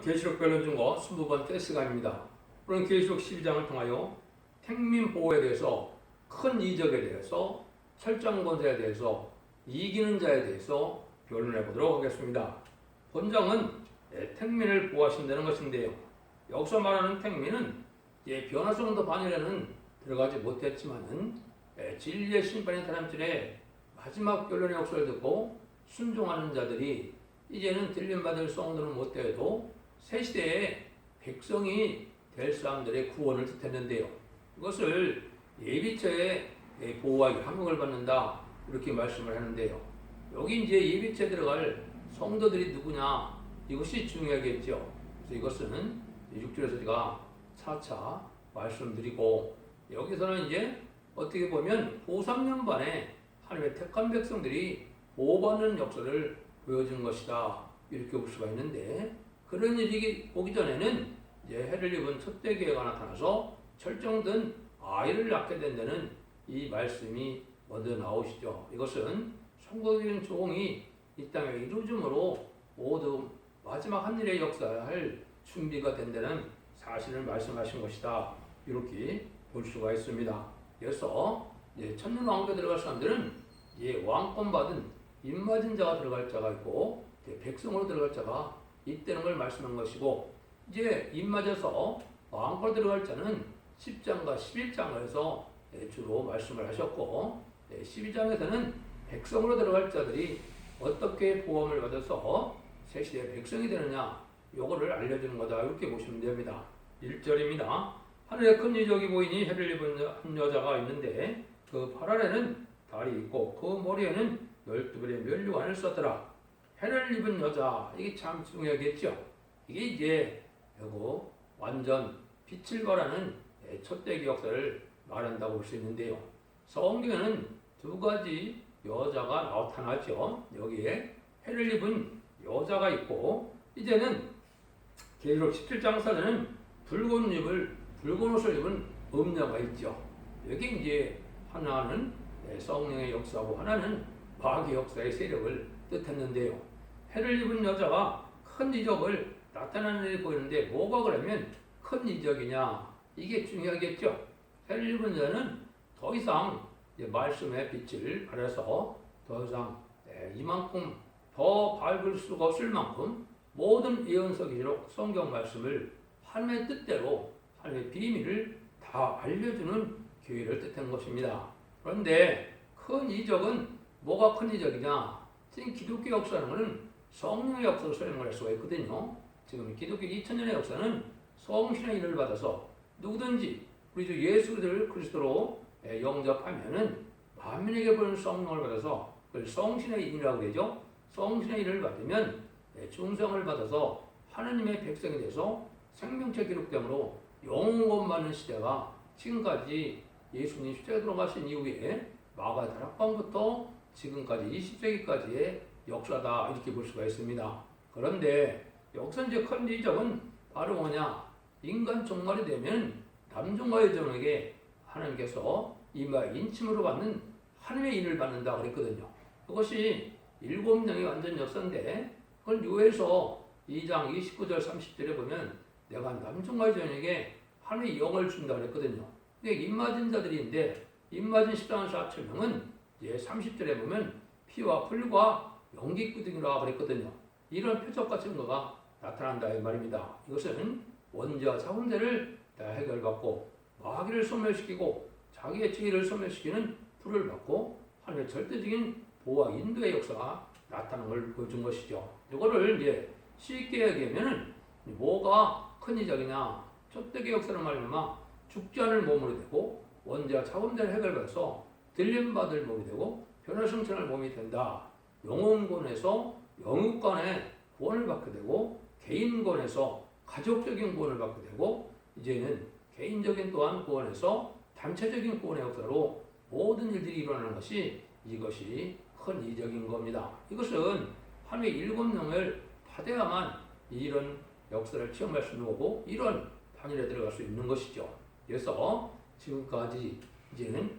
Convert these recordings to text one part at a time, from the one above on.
계시록 변론 중거 20번째 시간입니다. 오늘 계시록 12장을 통하여 택민 보호에 대해서, 큰 이적에 대해서, 철장 권세에 대해서, 이기는 자에 대해서 변론해 보도록 하겠습니다. 본장은 택민을 보호하신다는 것인데요. 여기서 말하는 택민은 변화성도 반이라는 들어가지 못했지만은 진리의 심판의 다람질에 마지막 변론의 역사를 듣고 순종하는 자들이 이제는 들림받을 성도는 못되어도 새 시대의 백성이 될 사람들의 구원을 뜻했는데요. 이것을 예비처의 보호와 양육을 받는다, 이렇게 말씀을 하는데요. 여기 이제 예비처에 들어갈 성도들이 누구냐, 이것이 중요하겠죠. 그래서 이것은 6절에서 제가 차차 말씀드리고, 여기서는 이제 어떻게 보면 고3년반에 하나님의 택한 백성들이 보호받는 역사를 보여준 것이다, 이렇게 볼 수가 있는데, 그런 일이 오기 전에는 이제 해를 입은 첫째 교회가 나타나서 철정든 아이를 낳게 된다는 이 말씀이 먼저 나오시죠. 이것은 성도적인 조공이 이 땅에 이루어짐으로 모두 마지막 한 일의 역사할 준비가 된다는 사실을 말씀하신 것이다, 이렇게 볼 수가 있습니다. 그래서 천년 왕국에 들어갈 사람들은 왕권 받은 입맞은 자가 들어갈 자가 있고 백성으로 들어갈 자가 있다는 걸 말씀한 것이고, 이제 입맞아서 왕권으로 들어갈 자는 10장과 11장에서 주로 말씀을 하셨고, 12장에서는 백성으로 들어갈 자들이 어떻게 보험을 받아서 새 시대의 백성이 되느냐, 요거를 알려주는 거다, 이렇게 보시면 됩니다. 1절입니다. 하늘에 큰 이적이 보이니 해를 입은 한 여자가 있는데 그 팔 아래는 달이 있고 그 머리에는 12불의 면류관을 썼더라. 해를 입은 여자, 이게 참 중요하겠죠. 이게 이제 요거 완전 빛을 발하는 첫대기 역사를 말한다고 볼 수 있는데요. 성경에는 두 가지 여자가 나타나죠. 여기에 해를 입은 여자가 있고, 이제는 계시록 17장 4절에는 붉은 옷을 입은 음녀가 있죠. 여기 이제 하나는 성령의 역사고 하나는 마귀의 역사의 세력을 뜻했는데요. 해를 입은 여자가 큰 이적을 나타나는 일이 보이는데 뭐가 그러면 큰 이적이냐, 이게 중요하겠죠. 해를 입은 자는 더 이상 말씀의 빛을 발해서 더 이상 이만큼 더 밝을 수가 없을 만큼 모든 예언서 기록 성경 말씀을 하나님의 뜻대로 하나님의 비밀을 다 알려주는 교회를 뜻한 것입니다. 그런데 큰 이적은 뭐가 큰 이적이냐? 지금 기독교 역사는 것은 성령의 역사로 설명을 할 수가 있거든요. 지금 기독교 2000년의 역사는 성신의 인을 받아서 누구든지 우리 주 예수 그리스도로 영접하면은 만민에게 보는 성령을 받아서 그걸 성신의 인이라고 그러죠. 성신의 인을 받으면 중성을 받아서 하나님의 백성이 돼서 생명체 기록됨으로 영원 받는 시대가 지금까지 예수님 십자가에 들어가신 이후에 마가 다락방부터 지금까지 20세기까지의 역사다, 이렇게 볼 수가 있습니다. 그런데 여기서 이제 큰 이적은 바로 뭐냐? 인간 종말이 되면 남종과 여종에게 하나님께서 이마에 인침으로 받는 하나님의 인을 받는다 그랬거든요. 그것이 7명의 완전 역사인데, 그걸 요에서 2장 29절 30절에 보면 내가 남종과 여종에게 하나님의 영을 준다 그랬거든요. 근데 입맞은 자들인데 입맞은 14만 4천 명은 30절에 보면 피와 풀과 연기구덩이라 그랬거든요. 이런 표적과 증거가 나타난다, 이 말입니다. 이것은 원죄와 자원죄를 다 해결받고 마귀를 소멸시키고 자기의 지혜를 소멸시키는 불을 받고 하나님의 절대적인 보호와 인도의 역사가 나타나는 걸 보여준 것이죠. 이거를 이제 쉽게 얘기하면은 뭐가 큰 이적이냐? 첫대기 역사를 말하면 죽지 않을 몸으로 되고 원죄와 자원죄를 해결받아서 들림받을 몸이 되고 변화성천할 몸이 된다. 영혼권에서 영육권의 구원을 받게 되고 개인권에서 가족적인 구원을 받게 되고 이제는 개인적인 또한 구원에서 단체적인 구원의 역사로 모든 일들이 일어나는 것이 이것이 큰 이적인 겁니다. 이것은 하나님의 7명을 받아야만 이런 역사를 체험할 수 있는 거고 이런 반열에 들어갈 수 있는 것이죠. 그래서 지금까지 이제는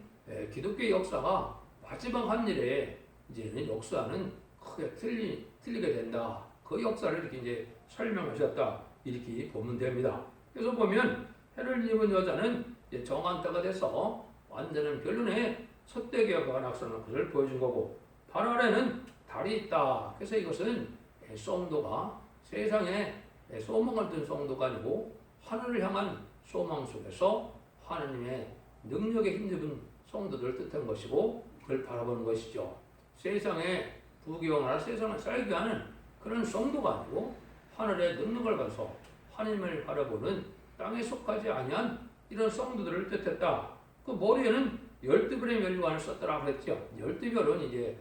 기독교의 역사가 마지막 한 일에 이제는 역사는 크게 틀리게 된다. 그 역사를 이렇게 이제 설명하셨다, 이렇게 보면 됩니다. 그래서 보면 해를 입은 여자는 이제 정한 때가 돼서 완전한 결론에 솥대기와 낙서하는 것을 보여준 거고, 발 아래는 달이 있다. 그래서 이것은 송도가 세상에 소망을 둔 송도가 아니고 하늘을 향한 소망 속에서 하나님의 능력에 힘입은 성도들을 뜻한 것이고, 그걸 바라보는 것이죠. 세상에 부귀영화나 세상을 살게 하는 그런 성도가 아니고 하늘의 능력을 가서 하나님을 바라보는 땅에 속하지 아니한 이런 성도들을 뜻했다. 그 머리에는 12별의 멸관을 썼더라 그랬죠. 12별은 이제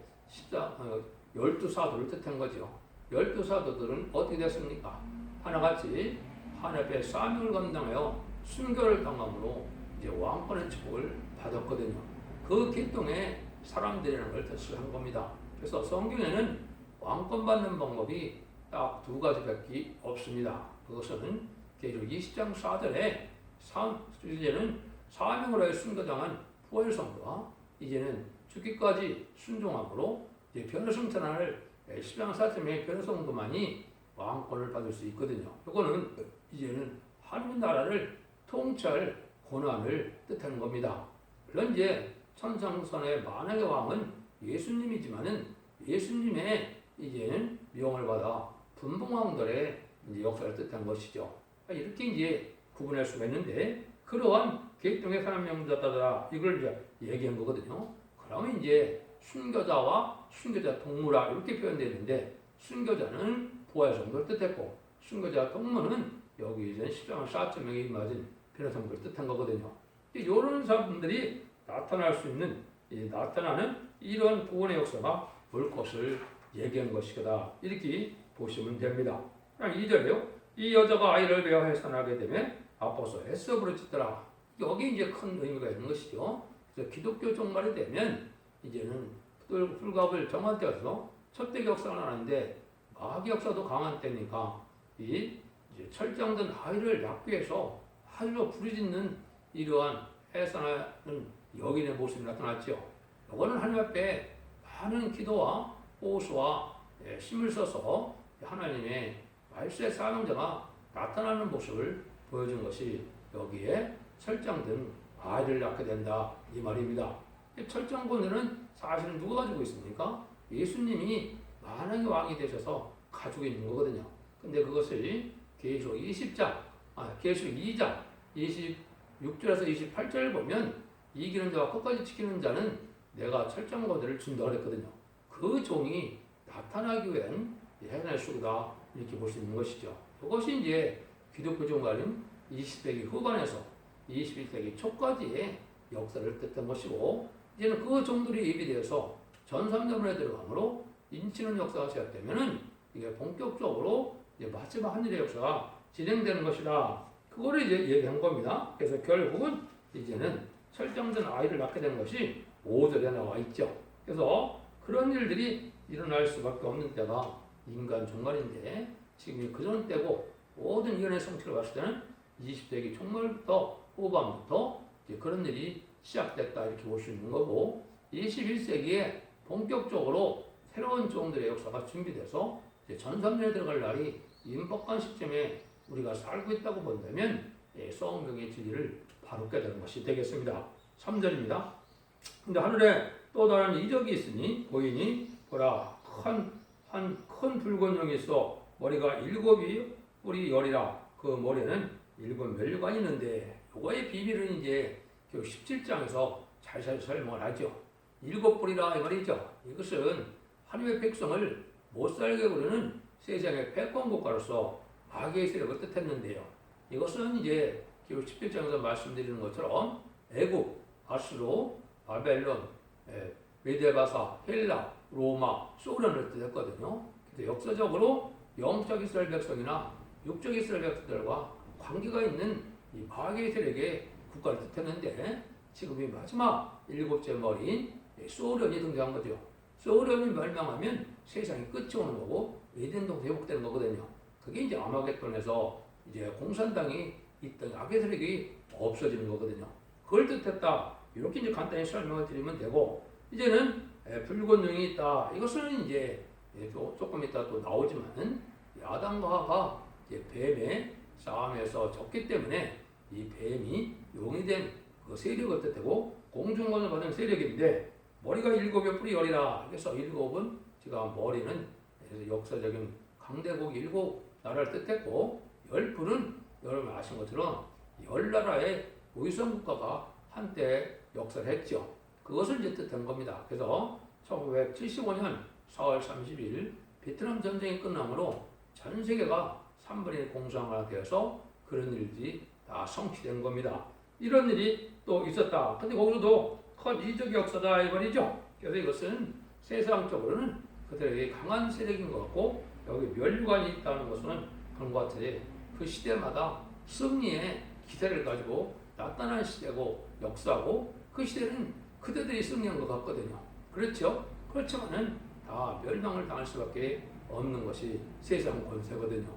12사도를 뜻한 거죠. 12사도들은 어떻게 됐습니까? 하나같이 하나님의 사명을 감당하여 순교를 당함으로 이제 왕권의 축복을 받았거든요. 그 계통의 사람들이라는 걸 뜻한 겁니다. 그래서 성경에는 왕권 받는 방법이 딱 두 가지밖에 없습니다. 그것은 계시록 20장 4절에 이제는 사명으로 순교당한 부활 성도와 이제는 죽기까지 순종함으로 이제 변호성천할 10장 4절의 변호성도만이 왕권을 받을 수 있거든요. 이거는 이제는 하나님 나라를 통치할 권한을 뜻하는 겁니다. 물론 이제 천상선의 만왕의 왕은 예수님이지만은 예수님의 이제는 명을 받아 분봉왕들의 역사를 뜻한 것이죠. 이렇게 이제 구분할 수가 있는데, 그러한 계통의 사람 명자다 이걸 이제 얘기한 거거든요. 그러면 이제 순교자와 순교자 동무라 이렇게 표현되는데, 순교자는 부활 성도를 뜻했고 순교자 동무는 여기 이제 10장 4.0에 맞은 변호성도를 뜻한 거거든요. 이런 사람들이 나타날 수 있는 나타나는 이런 구원의 역사가 올 것을 얘기한 것이다. 이렇게 보시면 됩니다. 2절에요. 이 여자가 아이를 배어 해산하게 되면 아파서 애써 부르짖더라. 여기 이제 큰 의미가 있는 것이죠. 그래서 기독교 종말이 되면 이제는 불갑을 정한 때여서 첫대 역사가 나는데 마귀 역사도 강한 때니까 이 이제 철장된 아이를 낳기 위해서 하늘로 부르짖는 이러한 해산하는 여인의 모습이 나타났죠. 이거는 하나님 앞에 많은 기도와 호소와 힘을 써서 하나님의 말세의 사명자가 나타나는 모습을 보여준 것이 여기에 철장된 아이를 낳게 된다 이 말입니다. 철장권은 사실은 누가 가지고 있습니까? 예수님이 만왕의 왕이 되셔서 가지고 있는 거거든요. 근데 그것을 계시록 2장 26절에서 28절을 보면 이기는 자와 끝까지 지키는 자는 내가 철장권을 준다 그랬거든요. 그 종이 나타나기 위한 해산의 수고다 이렇게 볼 수 있는 것이죠. 이것이 이제 기독교 종말인 20세기 후반에서 21세기 초까지의 역사를 뜻한 것이고, 이제는 그 종들이 예비되어서 전삼전문에 들어가므로 인치는 역사가 시작되면은 이게 본격적으로 이제 마지막 하늘의 역사가 진행되는 것이다. 그거를 이제 얘기한 겁니다. 그래서 결국은 이제는 설정된 아이를 낳게 되는 것이 5절에 나와 있죠. 그래서 그런 일들이 일어날 수밖에 없는 때가 인간 종말인데, 지금이 그전 때고 모든 인간의 성취를 봤을 때는 20세기 총말부터 후반부터 이제 그런 일이 시작됐다 이렇게 볼 수 있는 거고, 21세기에 본격적으로 새로운 종들의 역사가 준비돼서 이제 전삼년에 들어갈 날이 임박한 시점에 우리가 살고 있다고 본다면 성경의 진리를 바로 깨달은 것이 되겠습니다. 3절입니다. 근데 하늘에 또 다른 이적이 있으니 보이니 보라 큰 붉은 용이 있어 머리가 7이 뿔이 10이라 그 머리에는 7 멸류관이 있는데, 요거의 비밀은 이제 17장에서 잘 설명을 하죠. 7뿔이라 이 말이죠. 이것은 하나님의 백성을 못 살게 부르는 세상의 패권국가로서 마귀의 세력을 뜻했는데요. 이것은 이제 17장에서 말씀드리는 것처럼 애국, 아수르, 바벨론, 메데바사, 헬라, 로마, 소련을 뜻했거든요. 그래서 역사적으로 영적 이스라엘 백성이나 육적 이스라엘 백성들과 관계가 있는 이 마귀의 세력의 국가를 뜻했는데, 지금이 마지막 7째 머리인 소련이 등장한 거죠. 소련이 멸망하면 세상이 끝이 오는 거고 에덴도 회복되는 거거든요. 그게 이제 아마겟돈에서 이제 공산당이 있던 악의 세력이 없어지는 거거든요. 그걸 뜻했다. 이렇게 이제 간단히 설명을 드리면 되고, 이제는 붉은 용이 있다. 이것은 이제 조금 이따 또 나오지만은 아담과 하와가 이제 뱀의 싸움에서 졌기 때문에 이 뱀이 용이 된 그 세력을 뜻하고 공중권을 받은 세력인데 머리가 7에 뿔이 10이라. 그래서 7은 지금 머리는 역사적인 강대국 7 나라를 뜻했고 10뿔은 여러분 아신 것처럼 10나라의 위성국가가 한때 역사를 했죠. 그것을 이제 뜻한 겁니다. 그래서 1975년 4월 30일 베트남 전쟁이 끝남으로 전 세계가 3분의 1 공산화되어서 그런 일들이 다 성취된 겁니다. 이런 일이 또 있었다. 근데 거기서도 큰 이적 역사다 이 말이죠. 그래서 이것은 세상적으로는 그들에게 강한 세력인 것 같고 여기 면류관이 있다는 것은 그런 것 같아요. 그 시대마다 승리의 기세를 가지고 나타난 시대고 역사고 그 시대는 그대들이 승리한 것 같거든요. 그렇죠? 그렇지만은 다 멸망을 당할 수밖에 없는 것이 세상 권세거든요.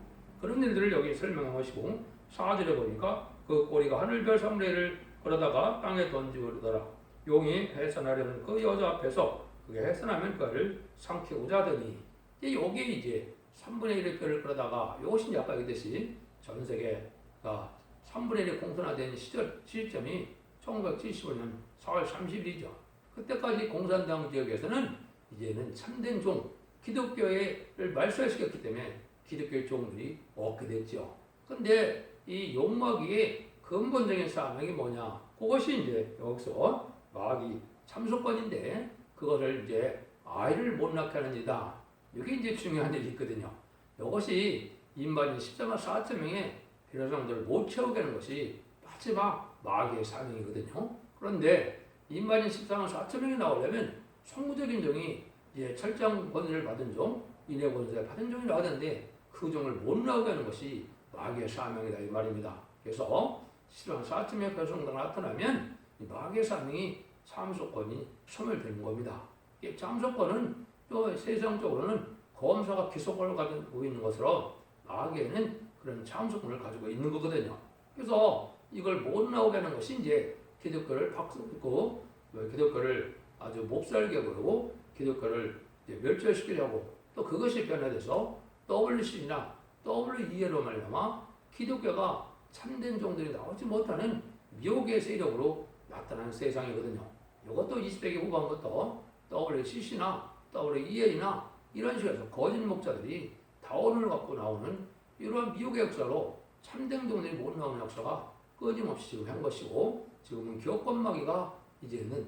그런 일들을 여기 설명해 보시고 4절에 보니까 그 꼬리가 하늘별 3분의 1을 걸어다가 땅에 던지고 그러더라. 용이 해산하려는 그 여자 앞에서 그게 해산하면 그를 삼키고자 하더니 요게 이제 3분의 1의 뼈를 끌어다가 이것이 이제 아까 얘기했듯이 전 세계가 3분의 1이 공산화된 시점이 1975년 4월 30일이죠. 그때까지 공산당 지역에서는 이제는 참된 종, 기독교를 말살시켰기 때문에 기독교의 종들이 없게 됐죠. 근데 이 욕먹이의 근본적인 사명이 뭐냐? 그것이 이제 여기서 마귀 참소권인데 그것을 이제 아이를 못 낳게 하는 일이다. 이게 이제 중요한 일이 있거든요. 이것이 인반인 14만 4천 명의 비례성들을 못 채우게 하는 것이 마지막 마귀의 사명이거든요. 그런데 인반인 14만 4천 명이 나오려면 성무적인 종이 이제 철장 권위를 받은 종, 인해 권세를 받은 종이 나와야 되는데 그 종을 못 나오게 하는 것이 마귀의 사명이다 이 말입니다. 그래서 14만 4천 명의 배성자가 나타나면 이 마귀의 사명이 참소권이 소멸되는 겁니다. 이 참소권은 또 세상적으로는 검사가 기소권을 가지고 있는 것처럼 마귀에는 그런 참소권을 가지고 있는 거거든요. 그래서 이걸 못 나오게 하는 것이 이제 기독교를 박수고 기독교를 아주 몹살게 보이고 기독교를 멸절시키려고 또 그것이 변화돼서 WC나 WE로 말미암아 기독교가 참된 종들이 나오지 못하는 미혹의 세력으로 나타나는 세상이거든요. 이것도 20세기 후반부터 WCC나 WEA나 이런 식으로 거짓 목자들이 다원을 갖고 나오는 이러한 미혹의 역사로 참된 종들이 못 나오는 역사가 끊임없이 지금 한 것이고 지금은 기업권마귀가 이제는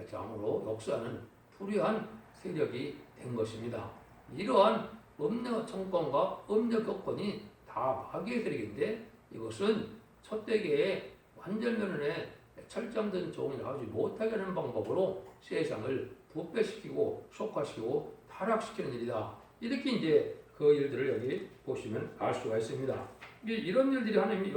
장으로 역사하는 불의한 세력이 된 것입니다. 이러한 음력 정권과 음력 교권이 다 마귀의 세력인데 이것은 첫대계의 완전면허에 철장된 종이 나오지 못하게 하는 방법으로 세상을 부패시키고 속화시키고 타락시키는 일이다. 이렇게 이제 그 일들을 여기 보시면 알 수가 있습니다. 이런 일들이 하나님이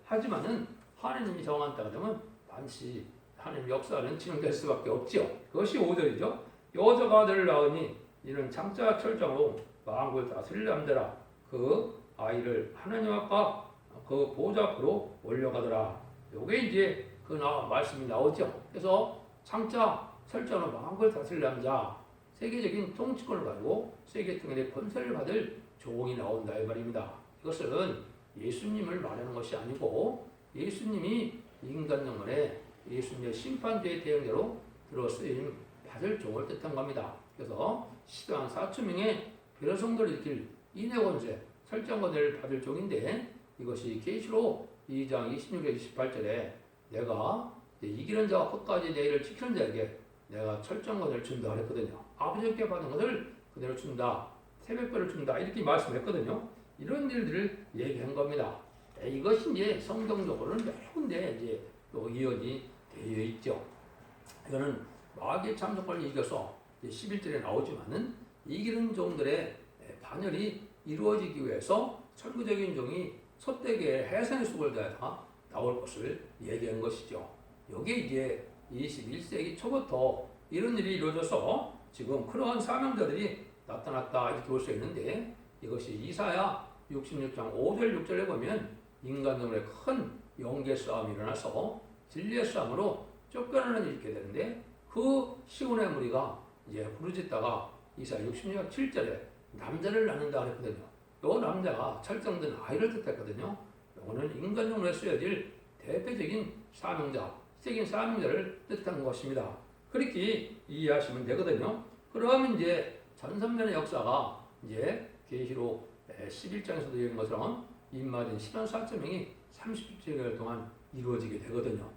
하지만은 하나님이 정한 때가 되면 반드시 하나님 역사는 진행될 수밖에 없지요. 그것이 5절이죠. 여자가 아들을 낳으니 이는 장자 철장으로 만국을 다스릴 남자라. 그 아이를 하나님 앞과 그 보좌 앞으로 올려가더라. 요게 이제 그 말씀이 나오죠. 그래서 장자 철장으로 만국을 다스릴 남자, 세계적인 통치권을 가지고 세계 통일의 권세를 받을 종이 나온다 이 말입니다. 이것은 예수님을 말하는 것이 아니고 예수님이 인간 영혼에 예수님의 심판대의 대응대로 들어쓰임 받을 종을 뜻한 겁니다. 그래서 시대한 4천 명의 별성들을 일으킬 인해 권세, 설정 권세를 받을 종인데 이것이 계시록 2장 26절 28절에 내가 이기는 자와 끝까지 내 일을 지키는 자에게 내가 철정 권세를 준다 그랬거든요. 아버지께 받은 것을 그대로 준다. 새벽별을 준다. 이렇게 말씀했거든요. 이런 일들을 얘기한 겁니다. 이것이 이제 성경적으로는 여러 군데 이제 또 이연이 되어 있죠. 이거는 마귀의 참소권을 이겨서 11절에 나오지만은 이기는 종들의 반열이 이루어지기 위해서 천구적인 종이 첫대계의 해산의 수고를 다해서 나올 것을 얘기한 것이죠. 여기에 이제 21세기 초부터 이런 일이 이루어져서 지금 그러한 사명자들이 나타났다 이렇게 볼 수 있는데 이것이 이사야 66장 5절 6절에 보면 인간들의 큰 영계 싸움이 일어나서 진리의 싸움으로 쫓겨나는 일이 있게 되는데 그 시온의 무리가 이제 부르짖다가 이사야 66장 7절에 남자를 낳는다 그랬거든요. 요 남자가 철정든 아이를 뜻했거든요. 요거는 인간용으로 쓰여질 대표적인 사명자, 시적인 사명자를 뜻하는 것입니다. 그렇게 이해하시면 되거든요. 그러면 이제 전선면의 역사가 이제 계시록 11장에서도 얘기한 것처럼 인마된 14,000명이 30주일 동안 이루어지게 되거든요.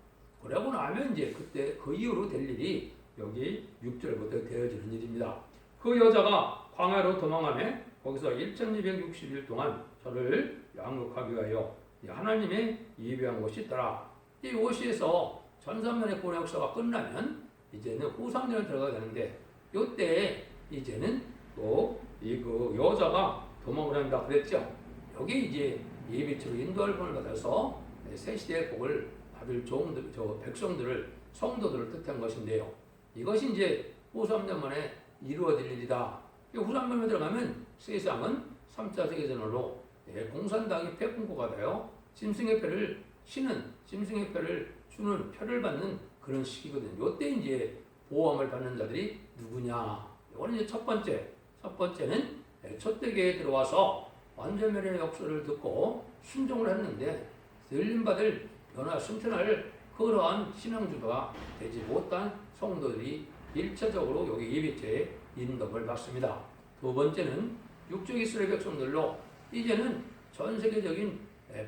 그러고 나면 이제 그때 그 이후로 될 일이 여기 6절부터 되어지는 일입니다. 그 여자가 광야로 도망하며 거기서 1260일 동안 저를 양육하기 위하여 하나님의 예비한 곳이 있더라. 이 오시에서 전산면의 구원 역사가 끝나면 이제는 후상전에 들어가야 되는데 이때 이제는 또 이 그 여자가 도망을 한다 그랬죠. 여기 이제 예비처로 인도할 권을 받아서 새 시대의 복을 받을 종들, 저 백성들을 성도들을 뜻한 것인데요. 이것이 이제 후3년 만에 이루어질 일이다. 후3년에 들어가면 세상은 3차 세계전으로 공산당이 패권국가 되어 짐승의 표를 신은 짐승의 표를 주는 표를 받는 그런 시기거든요. 이때 이제 보호함을 받는 자들이 누구냐? 이거는 이제 첫 번째는 초대교회에 들어와서 완전멸의 역사를 듣고 순종을 했는데 들림받을 변화 순천할 그러한 신앙주가 되지 못한 성도들이 1차적으로 여기 예비죄에 인도를 받습니다. 두 번째는 육적 이스라엘 백성들로 이제는 전 세계적인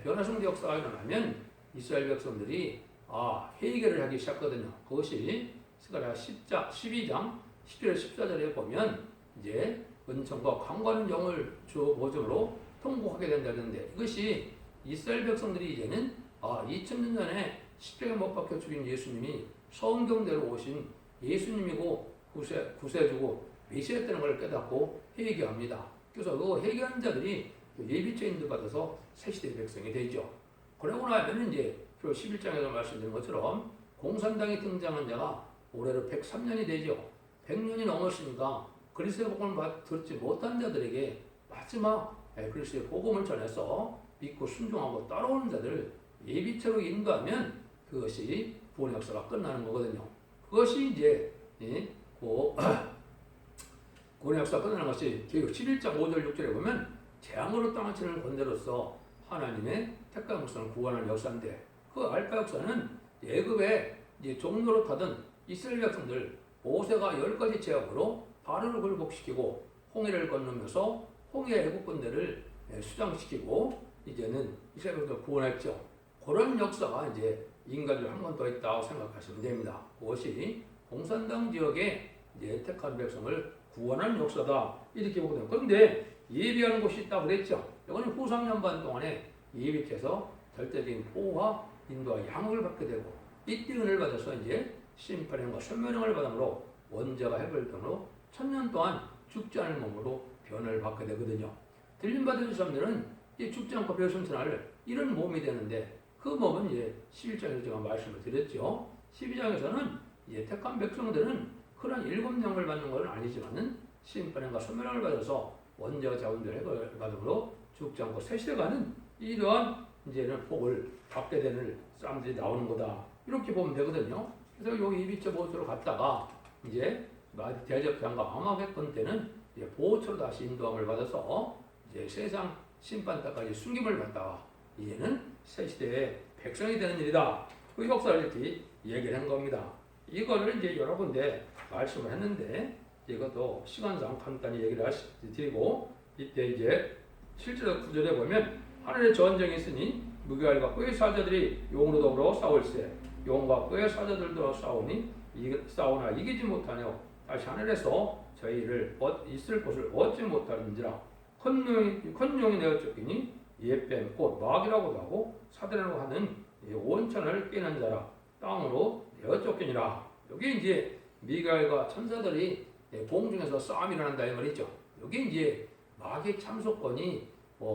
변화성대 역사가 일어나면 이스라엘 백성들이 회개를 하기 시작하거든요. 그것이 스가랴 12장 10절 14절에 보면 이제 은총과 강구하는 영을 주 보증으로 통곡하게 된다는데 이것이 이스라엘 백성들이 이제는 2000년 전에 십자가에 못 박혀 죽인 예수님이 성경대로 오신 예수님이고 구세주고 메시아였다는 걸 깨닫고 회개합니다. 그래서 그 회개한 자들이 예비죄 인도 받아서 새시대 백성이 되죠. 그러고 나면 이제 11장에서 말씀드린 것처럼 공산당이 등장한 자가 올해로 103년이 되죠. 100년이 넘었으니까 그리스도의 복음을 듣지 못한 자들에게 마지막 그리스도의 복음을 전해서 믿고 순종하고 따라오는 자들 예비체로 인도하면 그것이 구원 역사가 끝나는 거거든요. 그것이 이제 구원 역사가 끝나는 것이 계시록 11장 5절 6절에 보면 재앙으로 땅을 치는 권대로서 하나님의 택한 백성을 구원하는 역사인데 그 알파 역사는 애굽에 이제 종로로 타던 이스라엘 백성들 모세가 10가지 제약으로 바로를 굴복시키고 홍해를 건너면서 홍해 애국군대를 수장시키고 이제는 이스라엘 백성을 구원했죠. 그런 역사가 이제 인간들 한 번 더 있다고 생각하시면 됩니다. 그것이 공산당 지역에 이제 택한 백성을 구원하는 역사다 이렇게 보거든요. 그런데 예비하는 곳이 있다고 그랬죠. 이거는 후 3년 반 동안에 예비해서 절대적인 보호와 인도와 양육을 받게 되고 이때 은혜를 받아서 이제 심판형과 선멸형을 받음으로 원죄가 해결됨으로 1000년 동안 죽지 않을 몸으로 변을 받게 되거든요. 들림받은 사람들은 이 죽지 않고 별승천할 이런 몸이 되는데 그 몸은 이제 11장에서 제가 말씀을 드렸죠. 12장에서는 이제 택한 백성들은 그런 7영을 받는 것은 아니지만은 심판형과 선멸형을 받아서 원죄와 자원들 해결을 받음으로 죽지 않고 새시대가는 이러한 이제는 복을 받게 되는 사람들이 나오는 거다. 이렇게 보면 되거든요. 그래서 여기 이비처 보호처로 갔다가 이제 대적장과 암흑의권 때는 이제 보호처로 다시 인도함을 받아서 이제 세상 심판 때까지 숨김을 받다가 이제는 새 시대의 백성이 되는 일이다. 그 역사를 이렇게 얘기를 한 겁니다. 이거를 이제 여러 군데 말씀을 했는데 이것도 시간상 간단히 얘기를 드리고 이때 이제 실제로 구절에 보면 하늘의 전쟁이 있으니 무기알과 끄의 사자들이 용으로 더불어 싸울세 용과 끄의 사자들도 싸우나 이기지 못하며 다시 하늘에서 저희를 있을 곳을 얻지 못하는지라 큰 용이 내어 쫓기니 예뱀 곧 마귀라고도 하고 사대라고 하는 온천을 깨는 자라 땅으로 내어 쫓기니라. 여기 이제 미가엘과 천사들이 공중에서 싸움이 일어난다 이 말이죠. 여기 이제 마귀의 참소권이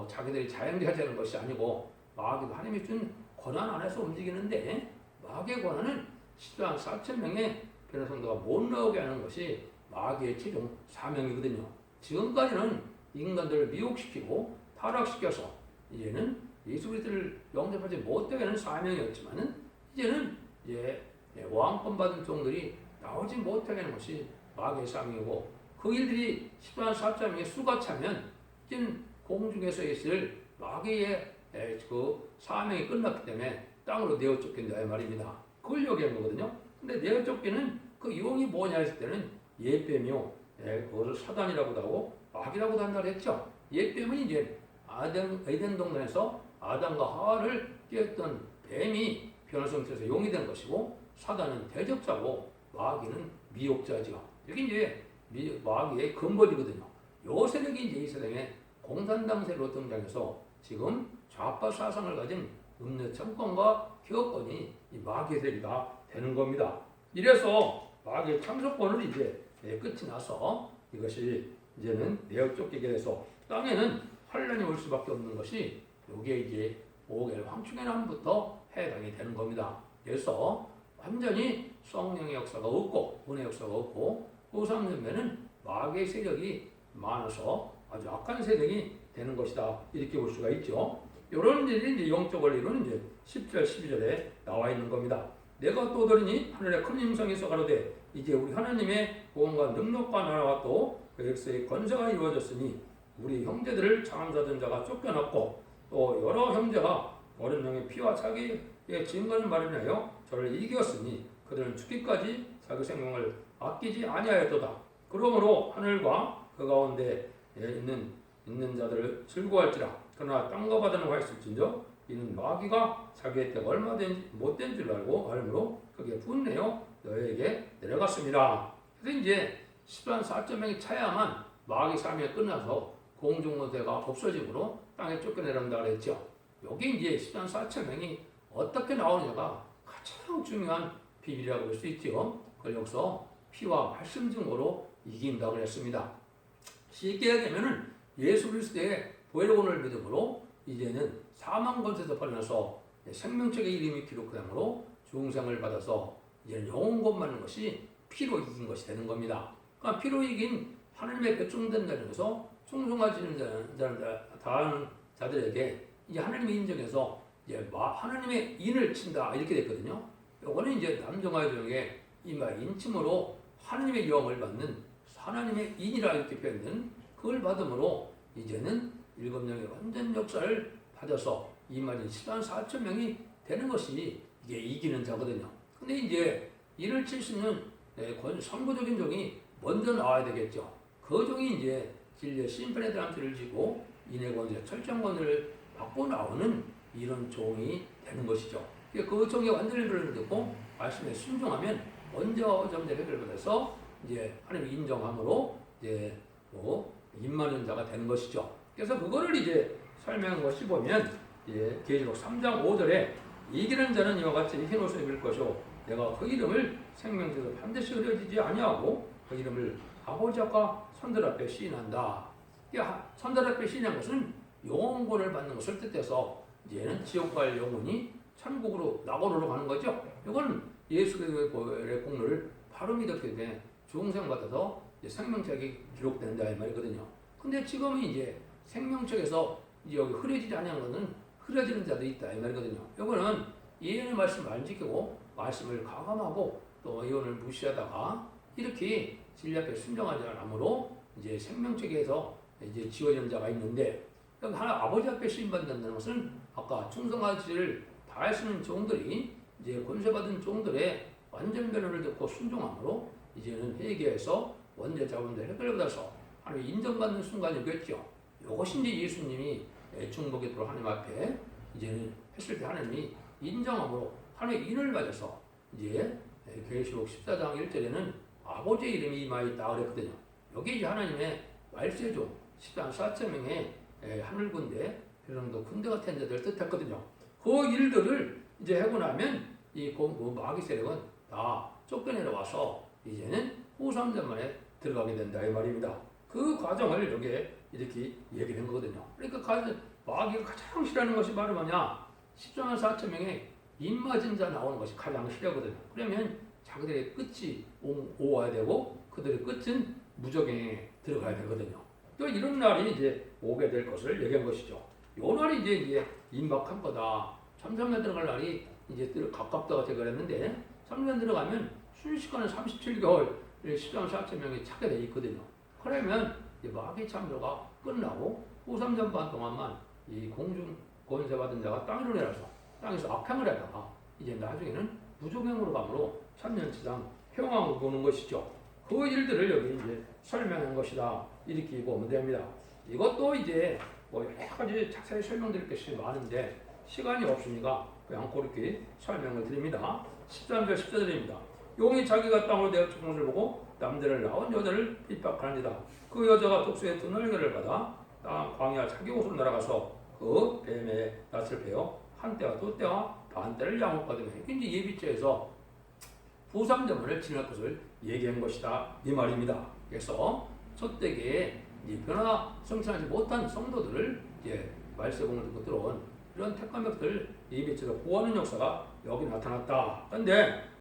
자기들이 자행되어야 하는 것이 아니고 마귀도 하나님이 준 권한 안에서 움직이는데 마귀의 권한은 14,000명의 변호성도가 못 나오게 하는 것이 마귀의 최종 사명이거든요. 지금까지는 인간들을 미혹시키고 타락시켜서 이제는 예수 그리스도를 영접하지 못하게 하는 사명이었지만은 이제는 왕권 받은 종들이 나오지 못하게 하는 것이 마귀의 사명이고 그 일들이 14,000명의 수가 차면 이제는 공중에서 있을 마귀의 그 사명이 끝났기 때문에 땅으로 내어 쫓긴다 이 말입니다. 그걸 얘기한 거거든요. 근데 내어 쫓기는 그 용이 뭐냐 했을 때는 옛뱀이요. 그것을 사단이라고도 하고 마귀라고도 한다고 했죠. 옛뱀은 이제 에덴 동산에서 아담과 하와를 깨었던 뱀이 변화성 태에서 용이 된 것이고, 사단은 대적자고 마귀는 미혹자죠. 여기 이제 마귀의 근본이거든요. 요 세력이 이제 이 세상에 공산당세로 등장해서 지금 좌파 사상을 가진 음료 정권과 기업권이 이 마귀의 세력이가 되는 겁니다. 이래서 마귀의 참소권을 이제 끝이 나서 이것이 이제는 내어 쫓기게 돼서 땅에는 환란이 올 수밖에 없는 것이 요게 이제 5개월 황충의 날부터 해당이 되는 겁니다. 그래서 완전히 성령의 역사가 없고 은혜 역사가 없고 후삼년매는 마귀의 세력이 많아서 아주 악한 세력이 되는 것이다. 이렇게 볼 수가 있죠. 이런 일이 이제 영적 원리로는 이제 10절, 12절에 나와 있는 겁니다. 내가 또 들으니 하늘에 큰 음성이 가로되 이제 우리 하나님의 구원과 능력과 나라와 또그 역사의 권세가 이루어졌으니 우리 형제들을 장사된 자가 쫓겨났고 또 여러 형제가 어린 양의 피와 자기의 증거를 마련하여 저를 이겼으니 그들은 죽기까지 자기 생명을 아끼지 아니하였도다. 그러므로 하늘과 그 가운데 있는 자들을 즐거워할지라. 그러나 땅과 바다는 화 있을진저 이는 마귀가 자기의 때가 얼마 못된 줄 알고 알므로 그게 분내어 너에게 내려갔습니다. 그래서 이제 10만 4천 명이 차야만 마귀 삶이 끝나서 공중권세가 없어지므로 땅에 쫓겨내란다 그랬죠. 여기 이제 10만 4천 명이 어떻게 나오느냐가 가장 중요한 비밀이라고 볼 수 있죠. 그걸 여기서 피와 말씀 증거로 이긴다고 했습니다. 쉽게 얘기하면은 예수 그리스도의 보혈권을 믿음으로 이제는 사망 권세에서 벗어나서 생명책의 이름이 기록되므로 중생을 받아서 이제는 영원 권 받는 것이 피로 이긴 것이 되는 겁니다. 그러니까 피로 이긴 하나님의 백성된 자들에서 충성하시는 다하는 자들에게 이제 하나님의 인정해서 이제 하나님의 인을 친다 이렇게 됐거든요. 이거는 이제 남정화 중에 이말 인침으로 하나님의 영을 받는 하나님의 인이라 이렇게 표현된 그걸 받음으로 이제는 7명의 완전 역사를 받아서 이 말이 10만 4천 명이 되는 것이 이게 이기는 자거든요. 근데 이제 이를 칠 수 있는 선구적인 종이 먼저 나와야 되겠죠. 그 종이 이제 진리의 심판의단체를 지고 인의 권세, 철저한 권세를 받고 나오는 이런 종이 되는 것이죠. 그 종의 완전히 변화를 듣고 말씀에 순종하면 먼저 점점 해결받아서 이제 하나님 인정함으로 이제 임하는 자가 되는 것이죠. 그래서 그거를 이제 설명한 것이 보면 계시록 3장 5절에 이기는 자는 이와 같이 흰 옷을 입을 것이요 내가 그 이름을 생명책에서 반드시 흐려지지 아니하고 그 이름을 아버지 앞과 선들 앞에 시인한다. 선들 앞에 시인한 것은 영원권을 받는 것을 뜻해서 이제는 지옥 갈 영혼이 천국으로 낙원으로 가는 거죠. 이건 예수 그리스도의 공로를 바로 믿었기 때문에 중생 받아서 생명책이 기록된다 이 말이거든요. 근데 지금은 이제 생명책에서 이제 여기 흐려지지 않는 것은 흐려지는 자도 있다 이 말이거든요. 이거는 예언의 말씀을 안 지키고 말씀을 가감하고 또 예언을 무시하다가 이렇게 진리 앞에 순종하지 않으므로 이제 생명책에서 이제 지워지는 자가 있는데 여기 하나 아버지 앞에 시인받는다는 것은 아까 충성하지를 다할 수 있는 종들이 이제 권세받은 종들의 완전 변호를 듣고 순종함으로 이제는 회개해서 원죄 자원들 해결받아서 하나님 인정받는 순간이겠죠. 이것이 이제 예수님이 중보기도로 하나님 앞에 이제는 했을 때 하나님이 인정함으로 하나님의 인을 받아서 이제 계시록 14장 1절에는 아버지의 이름이 임하였다 그랬거든요. 여기 이제 하나님의 말세종 14만 4천 명의 하늘 군대 그정도 군대 같은 자들 뜻했거든요. 그 일들을 이제 하고 나면 이 마귀 세력은 다 쫓겨내려와서 이제는 후삼전 만에 들어가게 된다 이 말입니다. 그 과정을 여기에 이렇게 얘기한 거거든요. 그러니까 마귀가 가장 싫어하는 것이 바로 뭐냐? 14만 4천 명의 입맞은 자 나오는 것이 가장 싫어하거든요. 그러면 자기들의 끝이 오와야 되고 그들의 끝은 무적행에 들어가야 되거든요. 또 이런 날이 이제 오게 될 것을 얘기한 것이죠. 요 날이 이제 임박한 거다. 3년 들어갈 날이 이제 가깝다가 제가 그랬는데 3년 들어가면 순식간에 37개월 13만 4천 명이 차게 돼 있거든요. 그러면 마귀 참조가 끝나고 후삼전반 동안만 이 공중 권세받은 자가 땅으로 내려서 땅에서 악행을 하다가 이제 나중에는 부족행으로 감으로 천년치상 평왕을 보는 것이죠. 그 일들을 여기 이제 설명한 것이다. 이렇게 보면 됩니다. 이것도 이제 뭐 여러 가지 자세히 설명드릴 것이 많은데 시간이 없으니까 그냥 그렇게 설명을 드립니다. 13절 14절입니다. 용이 자기가 땅으로 내어친 것을 보고 남들을 낳은 여자를 핍박하니라. 그 여자가 독수의 두 날개를 받아 땅 광야 자기 옷으로 날아가서 그 뱀의 낯을 베어 한때와 두 때와 반때를 양육받으며 이제 예비죄에서 부삼점을 지날 것을 얘기한 것이다 이 말입니다. 그래서 소떼기에 변화 성취하지 못한 성도들을 말세공을 듣고 들어온 이런 택한 백들 예비죄로 보호하는 역사가 여기 나타났다. 그런데